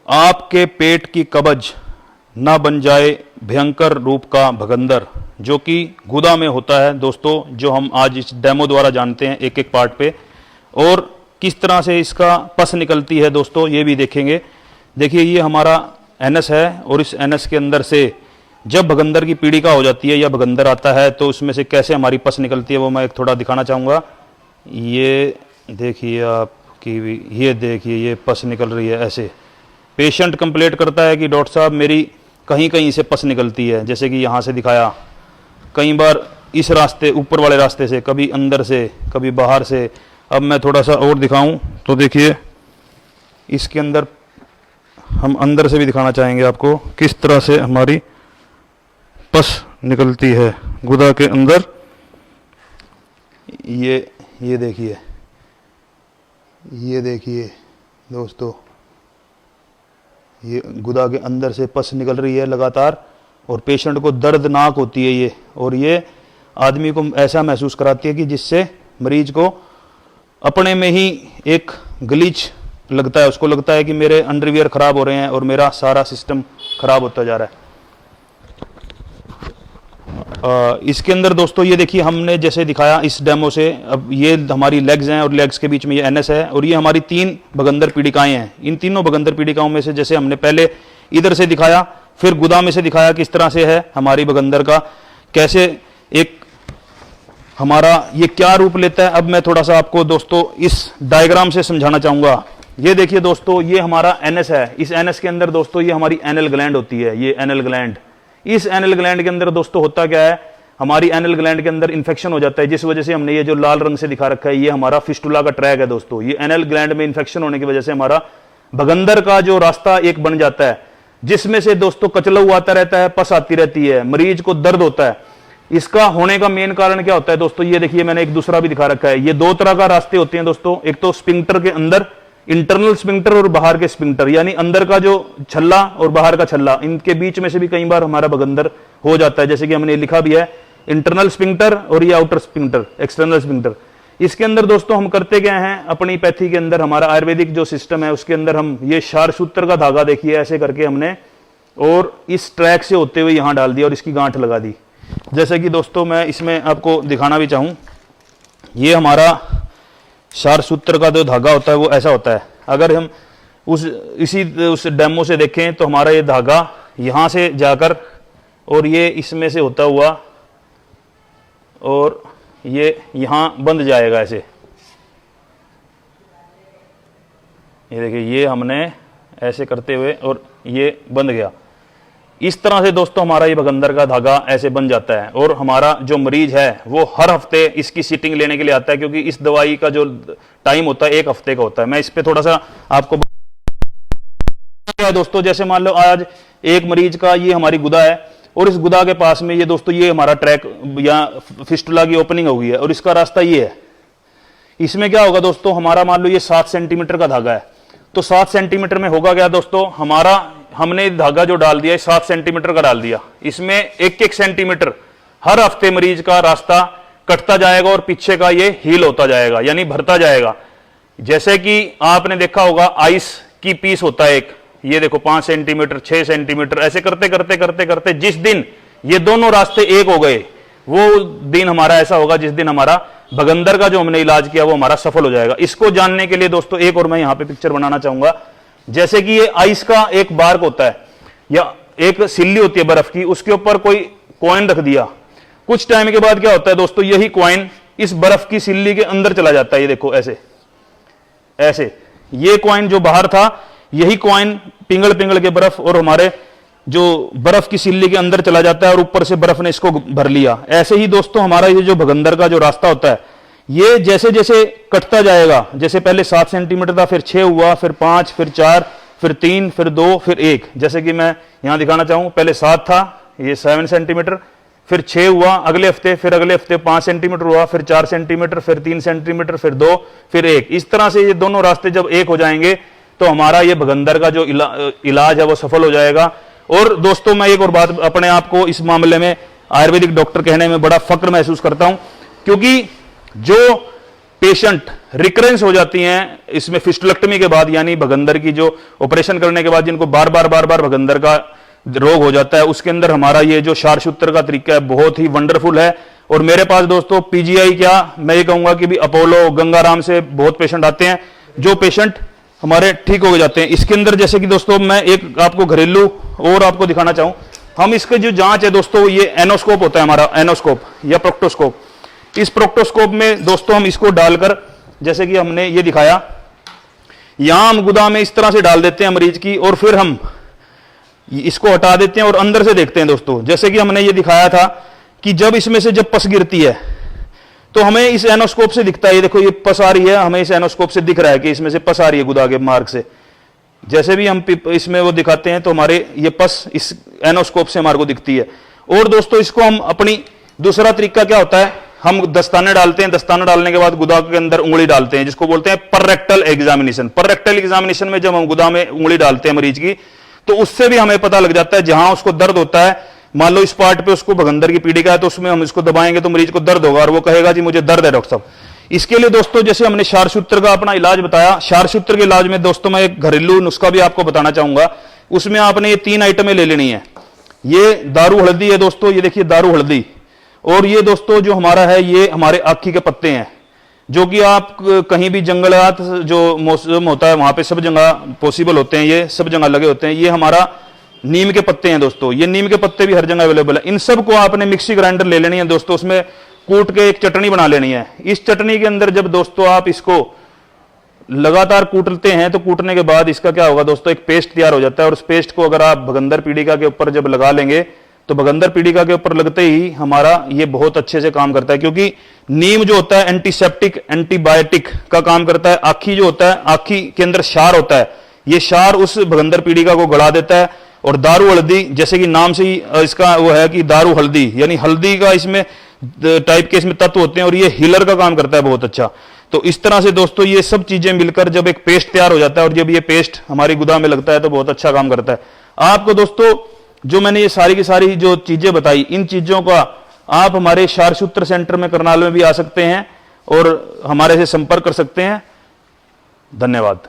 आपके पेट की कब्ज ना बन जाए भयंकर रूप का भगंदर, जो कि गुदा में होता है दोस्तों, जो हम आज इस डेमो द्वारा जानते हैं एक एक पार्ट पे, और किस तरह से इसका पस निकलती है दोस्तों ये भी देखेंगे। देखिए ये हमारा एनस है और इस एनस के अंदर से जब भगंदर की पीड़िका हो जाती है या भगंदर आता है तो उसमें से कैसे हमारी पस निकलती है वो मैं एक थोड़ा दिखाना चाहूँगा। ये देखिए आपकी, ये देखिए ये पस निकल रही है ऐसे। पेशेंट कंप्लेंट करता है कि डॉक्टर साहब मेरी कहीं कहीं से पस निकलती है, जैसे कि यहाँ से दिखाया, कई बार इस रास्ते ऊपर वाले रास्ते से, कभी अंदर से, कभी बाहर से। अब मैं थोड़ा सा और दिखाऊं तो देखिए इसके अंदर हम अंदर से भी दिखाना चाहेंगे आपको किस तरह से हमारी पस निकलती है गुदा के अंदर। ये देखिए दोस्तों, ये गुदा के अंदर से पस निकल रही है लगातार और पेशेंट को दर्दनाक होती है ये, और ये आदमी को ऐसा महसूस कराती है कि जिससे मरीज को अपने में ही एक ग्लिच लगता है, उसको लगता है कि मेरे अंडरवियर खराब हो रहे हैं और मेरा सारा सिस्टम खराब होता जा रहा है। इसके अंदर दोस्तों ये देखिए हमने जैसे दिखाया इस डेमो से, अब ये हमारी लेग्स हैं और लेग्स के बीच में ये एनएस है और ये हमारी 3 भगंदर पीड़िकाएं हैं। इन तीनों भगंदर पीड़िकाओं में से जैसे हमने पहले इधर से दिखाया, फिर गुदा में से दिखाया किस तरह से है हमारी भगंदर का, कैसे एक हमारा ये क्या रूप लेता है। अब मैं थोड़ा सा आपको दोस्तों इस डायग्राम से समझाना चाहूंगा। ये देखिए दोस्तों, ये हमारा एनएस है। इस एनएस के अंदर दोस्तों ये हमारी एनल ग्लैंड होती है, ये एनल ग्लैंड। इस एनल ग्लैंड के अंदर दोस्तों होता क्या है, हमारी एनल ग्लैंड के अंदर इन्फेक्शन हो जाता है, जिस वजह से हमने ये जो लाल रंग से दिखा रखा है ये हमारा फिस्टुला का ट्रैक है दोस्तों। ये एनल ग्लैंड में इन्फेक्शन होने की वजह से हमारा भगंदर का जो रास्ता एक बन जाता है, जिसमें से दोस्तों कचलऊ आता रहता है, पस आती रहती है, मरीज को दर्द होता है। इसका होने का मेन कारण क्या होता है दोस्तों, ये देखिए मैंने एक दूसरा भी दिखा रखा है। ये 2 तरह का रास्ते होते हैं दोस्तों, एक तो स्पिंक्टर के अंदर इंटरनल स्पिंक्टर और बाहर के स्पिंक्टर, यानी अंदर का जो छल्ला और बाहर का छल्ला, इनके बीच में से भी कई बार हमारा भगंदर हो जाता है, जैसे कि हमने लिखा भी है इंटरनल स्पिंक्टर और ये आउटर स्पिंक्टर, एक्सटर्नल स्पिंक्टर। इसके अंदर दोस्तों हम करते क्या हैं, अपनी पैथी के अंदर हमारा आयुर्वेदिक जो सिस्टम है उसके अंदर हम ये क्षार सूत्र का धागा देखिए ऐसे करके हमने और इस ट्रैक से होते हुए यहां डाल दिया और इसकी गांठ लगा दी। जैसे कि दोस्तों मैं इसमें आपको दिखाना भी चाहूं, ये क्षार सूत्र का जो धागा होता है वो ऐसा होता है। अगर हम उस डेमो से देखें तो हमारा ये धागा यहां से जाकर और ये इसमें से होता हुआ और ये यहां बंध जाएगा ऐसे। ये देखिए ये हमने ऐसे करते हुए और ये बंध गया। इस तरह से दोस्तों हमारा ये भगंदर का धागा ऐसे बन जाता है और हमारा जो मरीज है वो हर हफ्ते इसकी सीटिंग लेने के लिए आता है, क्योंकि इस दवाई का जो टाइम होता है 1 हफ्ते का होता है। मैं इस पे थोड़ा सा आपको दोस्तों, जैसे मान लो आज एक मरीज का ये हमारी गुदा है और इस गुदा के पास में ये दोस्तों ये हमारा ट्रैक या फिस्टुला की ओपनिंग हो गई है और इसका रास्ता ये है। इसमें क्या होगा दोस्तों, हमारा मान लो ये 7 सेंटीमीटर का धागा है, तो 7 सेंटीमीटर में होगा क्या दोस्तों, हमने धागा जो डाल दिया 7 सेंटीमीटर का डाल दिया, इसमें 1-1 सेंटीमीटर हर हफ्ते मरीज का रास्ता कटता जाएगा और पीछे का ये हील होता जाएगा, यानी भरता जाएगा। जैसे कि आपने देखा होगा आइस की पीस होता है एक, ये देखो 5 सेंटीमीटर 6 सेंटीमीटर, ऐसे करते करते करते करते जिस दिन ये दोनों रास्ते एक हो गए वो दिन हमारा ऐसा होगा जिस दिन हमारा भगंदर का जो हमने इलाज किया वो हमारा सफल हो जाएगा। इसको जानने के लिए दोस्तों एक और मैं यहां पे पिक्चर बनाना चाहूंगा। जैसे कि ये आइस का एक बार्क होता है या एक सिल्ली होती है बर्फ की, उसके ऊपर कोई कॉइन रख दिया, कुछ टाइम के बाद क्या होता है दोस्तों, यही कॉइन इस बर्फ की सिल्ली के अंदर चला जाता है। ये देखो ऐसे ऐसे, ये कॉइन जो बाहर था यही कॉइन पिंगल पिंगल के बर्फ और हमारे जो बर्फ की सिल्ली के अंदर चला जाता है और ऊपर से बर्फ ने इसको भर लिया। ऐसे ही दोस्तों हमारा ये जो भगंदर का जो रास्ता होता है ये जैसे जैसे कटता जाएगा, जैसे पहले 7 सेंटीमीटर था, फिर 6 हुआ, फिर 5, फिर 4, फिर 3, फिर 2, फिर 1। जैसे कि मैं यहां दिखाना चाहूं, पहले 7 था, ये 7 सेंटीमीटर, फिर 6 हुआ अगले हफ्ते, फिर अगले हफ्ते 5 सेंटीमीटर हुआ, फिर 4 सेंटीमीटर, फिर 3 सेंटीमीटर, फिर 2, फिर 1। इस तरह से ये दोनों रास्ते जब एक हो जाएंगे तो हमारा ये भगंदर का जो इलाज है वो सफल हो जाएगा। और दोस्तों मैं एक और बात, अपने आप को इस मामले में आयुर्वेदिक डॉक्टर कहने में बड़ा फक्र महसूस करता हूं, क्योंकि जो पेशेंट रिकरेंस हो जाती हैं इसमें फिस्टुलेक्टमी के बाद, यानी भगंदर की जो ऑपरेशन करने के बाद जिनको बार बार भगंदर का रोग हो जाता है, उसके अंदर हमारा ये जो शारसूत्र का तरीका है बहुत ही वंडरफुल है। और मेरे पास दोस्तों पीजीआई क्या, मैं ये कहूंगा कि भी अपोलो, गंगाराम से बहुत पेशेंट आते हैं, जो पेशेंट हमारे ठीक हो जाते हैं। इसके अंदर जैसे कि दोस्तों मैं एक आपको घरेलू और आपको दिखाना चाहूं, हम इसके जो जांच है दोस्तों, ये एनोस्कोप होता है हमारा, एनोस्कोप या प्रोक्टोस्कोप। इस प्रोक्टोस्कोप में दोस्तों हम इसको डालकर, जैसे कि हमने ये दिखाया, यहां हम गुदा में इस तरह से डाल देते हैं मरीज की, और फिर हम इसको हटा देते हैं और अंदर से देखते हैं दोस्तों। जैसे कि हमने ये दिखाया था कि जब इसमें से जब पस गिरती है तो हमें इस एनोस्कोप से दिखता है, ये देखो ये पस आ रही है, हमें इस एनोस्कोप से दिख रहा है कि इसमें से पस आ रही है गुदा के मार्ग से। जैसे भी हम इसमें वो दिखाते हैं तो हमारे ये पस इस एनोस्कोप से हमारे को दिखती है। और दोस्तों इसको हम अपनी दूसरा तरीका क्या होता है, हम दस्ताने डालते हैं, दस्ताना डालने के बाद गुदा के अंदर उंगली डालते हैं, जिसको बोलते हैं पररेक्टल एग्जामिनेशन। पररेक्टल एग्जामिनेशन में जब हम गुदा में उंगली डालते हैं मरीज की, तो उससे भी हमें पता लग जाता है जहां उसको दर्द होता है, मान लो इस पार्ट पे उसको भगंदर की पीड़िका है, तो उसमें हम इसको दबाएंगे तो मरीज को दर्द होगा और वो कहेगा जी मुझे दर्द है डॉक्टर साहब। इसके लिए दोस्तों जैसे हमने शारसूत्र का अपना इलाज बताया, शारसूत्र के इलाज में दोस्तों मैं एक घरेलू नुस्खा भी आपको बताना चाहूंगा। उसमें आपने ये 3 आइटमें ले लेनी है। ये दारू हल्दी है दोस्तों, ये देखिए दारू हल्दी, और ये दोस्तों जो हमारा है ये हमारे आखी के पत्ते हैं, जो कि आप कहीं भी जंगलात जो मौसम होता है वहां पे सब जगह पॉसिबल होते हैं, ये सब जगह लगे होते हैं। ये हमारा नीम के पत्ते हैं दोस्तों, ये नीम के पत्ते भी हर जगह अवेलेबल है। इन सब को आपने मिक्सी ग्राइंडर ले लेनी है दोस्तों, उसमें कूट के एक चटनी बना लेनी है। इस चटनी के अंदर जब दोस्तों आप इसको लगातार कूटते हैं तो कूटने के बाद इसका क्या होगा दोस्तों, एक पेस्ट तैयार हो जाता है। और उस पेस्ट को अगर आप भगंदर पीड़िका के ऊपर जब लगा लेंगे तो भगंदर पीड़िका के ऊपर लगते ही हमारा ये बहुत अच्छे से काम करता है, क्योंकि नीम जो होता है एंटीसेप्टिक, एंटीबायोटिक का काम करता है। आखी जो होता है, आखी के अंदर क्षार होता है, ये क्षार उस भगंदर पीड़िका को गला देता है। और दारू हल्दी, जैसे कि नाम से ही इसका वो है कि दारू हल्दी, यानी हल्दी का इसमें टाइप के इसमें तत्व होते हैं, और ये हीलर का काम करता है बहुत अच्छा। तो इस तरह से दोस्तों ये सब चीजें मिलकर जब एक पेस्ट तैयार हो जाता है, और जब ये पेस्ट हमारी गुदा में लगता है तो बहुत अच्छा काम करता है। आपको दोस्तों जो मैंने ये सारी की सारी जो चीजें बताई, इन चीजों का आप हमारे शारसूत्र सेंटर में करनाल में भी आ सकते हैं और हमारे से संपर्क कर सकते हैं। धन्यवाद।